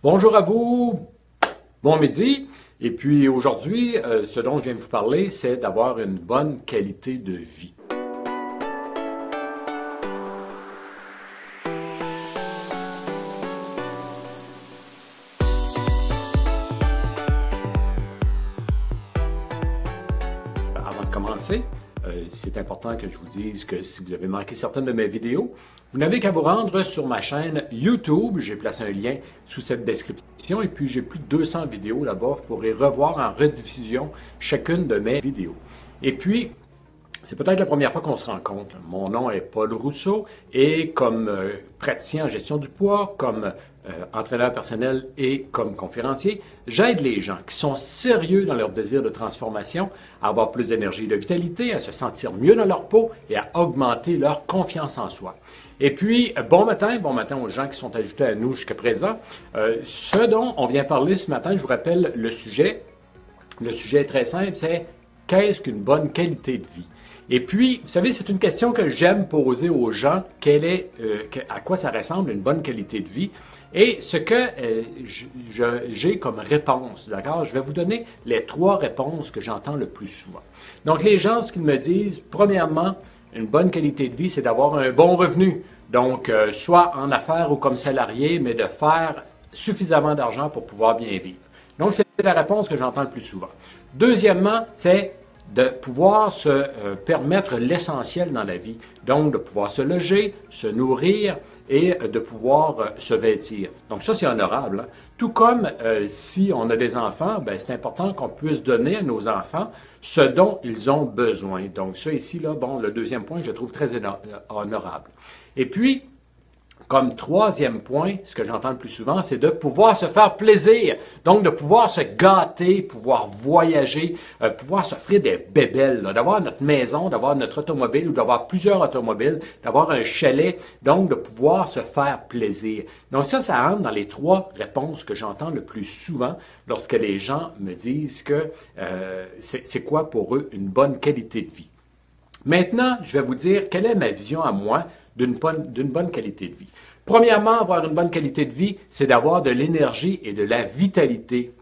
Bonjour à vous, bon midi. Et puis aujourd'hui, ce dont je viens de vous parler, c'est d'avoir une bonne qualité de vie. Avant de commencer, c'est important que je vous dise que si vous avez manqué certaines de mes vidéos, vous n'avez qu'à vous rendre sur ma chaîne YouTube. J'ai placé un lien sous cette description et puis j'ai plus de 200 vidéos là-bas. Vous pourrez revoir en rediffusion chacune de mes vidéos. Et puis, c'est peut-être la première fois qu'on se rencontre. Mon nom est Paul Rousseau et comme praticien en gestion du poids, comme entraîneur personnel et comme conférencier, j'aide les gens qui sont sérieux dans leur désir de transformation à avoir plus d'énergie et de vitalité, à se sentir mieux dans leur peau et à augmenter leur confiance en soi. Et puis, bon matin aux gens qui sont ajoutés à nous jusqu'à présent. Ce dont on vient parler ce matin, je vous rappelle le sujet. Le sujet est très simple, c'est qu'est-ce qu'une bonne qualité de vie? Et puis, vous savez, c'est une question que j'aime poser aux gens, à quoi ça ressemble une bonne qualité de vie? Et ce que j'ai comme réponse, d'accord? Je vais vous donner les 3 réponses que j'entends le plus souvent. Donc, les gens, ce qu'ils me disent, premièrement, une bonne qualité de vie, c'est d'avoir un bon revenu. Donc, soit en affaires ou comme salarié, mais de faire suffisamment d'argent pour pouvoir bien vivre. Donc, c'est la réponse que j'entends le plus souvent. Deuxièmement, c'est de pouvoir se permettre l'essentiel dans la vie. Donc, de pouvoir se loger, se nourrir et de pouvoir se vêtir. Donc, ça, c'est honorable. Hein? Tout comme si on a des enfants, ben, c'est important qu'on puisse donner à nos enfants ce dont ils ont besoin. Donc, ça ici, là, bon, le deuxième point, je le trouve très honorable. Et puis, comme 3e point, ce que j'entends le plus souvent, c'est de pouvoir se faire plaisir. Donc, de pouvoir se gâter, pouvoir voyager, pouvoir s'offrir des bébelles, d'avoir notre maison, d'avoir notre automobile ou d'avoir plusieurs automobiles, d'avoir un chalet, donc de pouvoir se faire plaisir. Donc ça entre dans les 3 réponses que j'entends le plus souvent lorsque les gens me disent que c'est quoi pour eux une bonne qualité de vie. Maintenant, je vais vous dire quelle est ma vision à moi d'une bonne qualité de vie. Premièrement, avoir une bonne qualité de vie, c'est d'avoir de l'énergie et de la vitalité.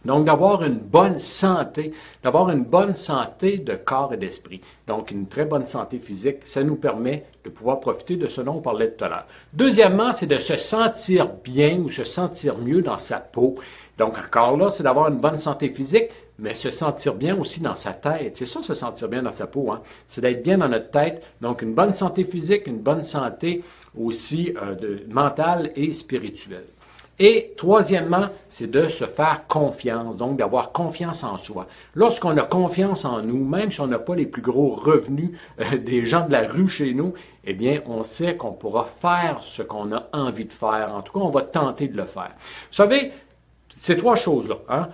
Donc, d'avoir une bonne santé, de corps et d'esprit. Donc, une très bonne santé physique, ça nous permet de pouvoir profiter de ce dont on parlait tout à l'heure. Deuxièmement, c'est de se sentir bien ou se sentir mieux dans sa peau. Donc, encore là, c'est d'avoir une bonne santé physique, mais se sentir bien aussi dans sa tête. C'est ça, se sentir bien dans sa peau. Hein? C'est d'être bien dans notre tête. Donc, une bonne santé physique, une bonne santé aussi mentale et spirituelle. Et troisièmement, c'est de se faire confiance, donc d'avoir confiance en soi. Lorsqu'on a confiance en nous, même si on n'a pas les plus gros revenus des gens de la rue chez nous, eh bien, on sait qu'on pourra faire ce qu'on a envie de faire. En tout cas, on va tenter de le faire. Vous savez, ces 3 choses-là, hein,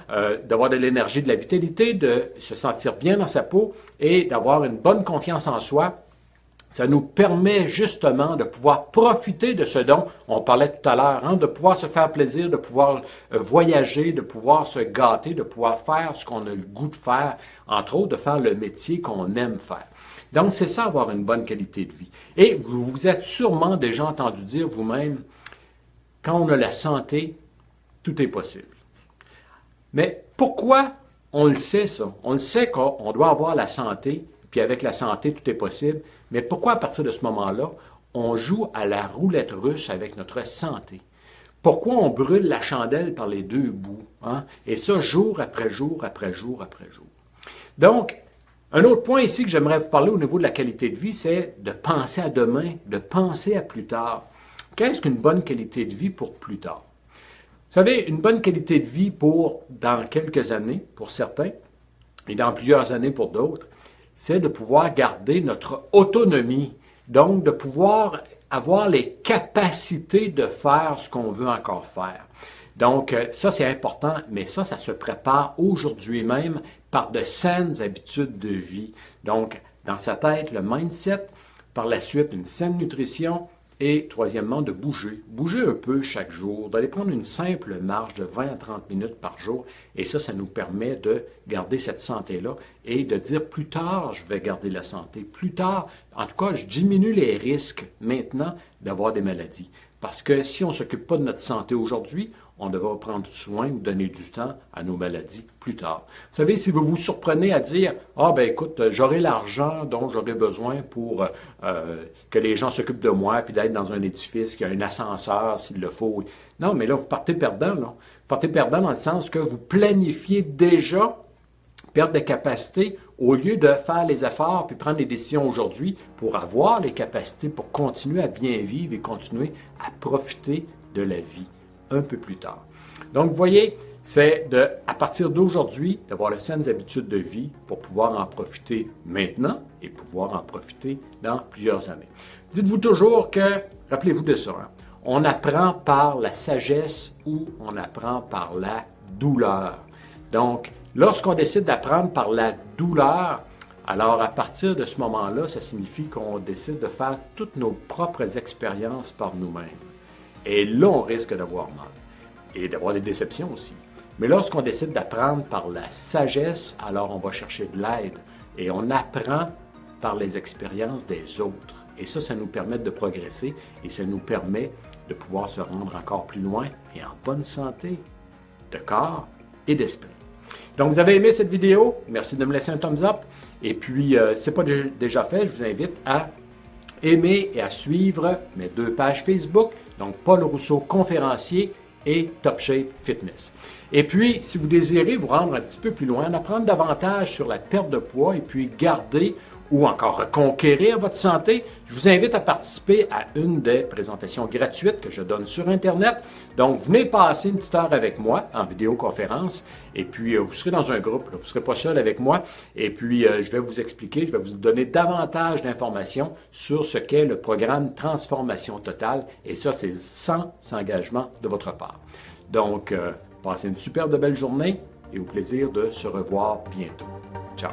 d'avoir de l'énergie, de la vitalité, de se sentir bien dans sa peau et d'avoir une bonne confiance en soi, ça nous permet justement de pouvoir profiter de ce dont on parlait tout à l'heure, hein, de pouvoir se faire plaisir, de pouvoir voyager, de pouvoir se gâter, de pouvoir faire ce qu'on a le goût de faire, entre autres, de faire le métier qu'on aime faire. Donc, c'est ça, avoir une bonne qualité de vie. Et vous vous êtes sûrement déjà entendu dire vous-même, quand on a la santé, tout est possible. Mais pourquoi on le sait, ça? On le sait qu'on doit avoir la santé, puis avec la santé, tout est possible. Mais pourquoi, à partir de ce moment-là, on joue à la roulette russe avec notre santé? Pourquoi on brûle la chandelle par les 2 bouts? Hein? Et ça, jour après jour, après jour, après jour. Donc, un autre point ici que j'aimerais vous parler au niveau de la qualité de vie, c'est de penser à demain, de penser à plus tard. Qu'est-ce qu'une bonne qualité de vie pour plus tard? Vous savez, une bonne qualité de vie pour dans quelques années, pour certains, et dans plusieurs années pour d'autres, c'est de pouvoir garder notre autonomie, donc de pouvoir avoir les capacités de faire ce qu'on veut encore faire. Donc, ça, c'est important, mais ça se prépare aujourd'hui même par de saines habitudes de vie. Donc, dans sa tête, le mindset, par la suite, une saine nutrition, et troisièmement, de bouger. Bouger un peu chaque jour, d'aller prendre une simple marche de 20 à 30 minutes par jour. Et ça nous permet de garder cette santé-là et de dire plus tard, je vais garder la santé. Plus tard, en tout cas, je diminue les risques maintenant d'avoir des maladies. Parce que si on ne s'occupe pas de notre santé aujourd'hui, on devra prendre soin ou donner du temps à nos maladies plus tard. Vous savez, si vous vous surprenez à dire « Ah, ben écoute, j'aurai l'argent dont j'aurai besoin pour que les gens s'occupent de moi, puis d'être dans un édifice, qu'il y a un ascenseur s'il le faut. » Non, mais là, vous partez perdant, là. Vous partez perdant dans le sens que vous planifiez déjà perdre de capacité au lieu de faire les efforts puis prendre les décisions aujourd'hui pour avoir les capacités pour continuer à bien vivre et continuer à profiter de la vie un peu plus tard. Donc, vous voyez, c'est à partir d'aujourd'hui d'avoir les saines habitudes de vie pour pouvoir en profiter maintenant et pouvoir en profiter dans plusieurs années. Dites-vous toujours que, rappelez-vous de ça, hein, on apprend par la sagesse ou on apprend par la douleur. Donc, lorsqu'on décide d'apprendre par la douleur, alors à partir de ce moment-là, ça signifie qu'on décide de faire toutes nos propres expériences par nous-mêmes. Et là, on risque d'avoir mal et d'avoir des déceptions aussi. Mais lorsqu'on décide d'apprendre par la sagesse, alors on va chercher de l'aide et on apprend par les expériences des autres. Et ça nous permet de progresser et ça nous permet de pouvoir se rendre encore plus loin et en bonne santé de corps et d'esprit. Donc, vous avez aimé cette vidéo? Merci de me laisser un thumbs up. Et puis, si ce n'est pas déjà fait, je vous invite à aimer et à suivre mes 2 pages Facebook, donc Paul Rousseau, conférencier, et Top Shape Fitness. Et puis, si vous désirez vous rendre un petit peu plus loin, apprendre davantage sur la perte de poids et puis garder ou encore reconquérir votre santé, je vous invite à participer à une des présentations gratuites que je donne sur Internet. Donc, venez passer une petite heure avec moi en vidéoconférence et puis vous serez dans un groupe, là, vous ne serez pas seul avec moi et puis je vais vous expliquer, je vais vous donner davantage d'informations sur ce qu'est le programme Transformation Totale et ça, c'est sans engagement de votre part. Donc, passez une super belle journée et au plaisir de se revoir bientôt. Ciao!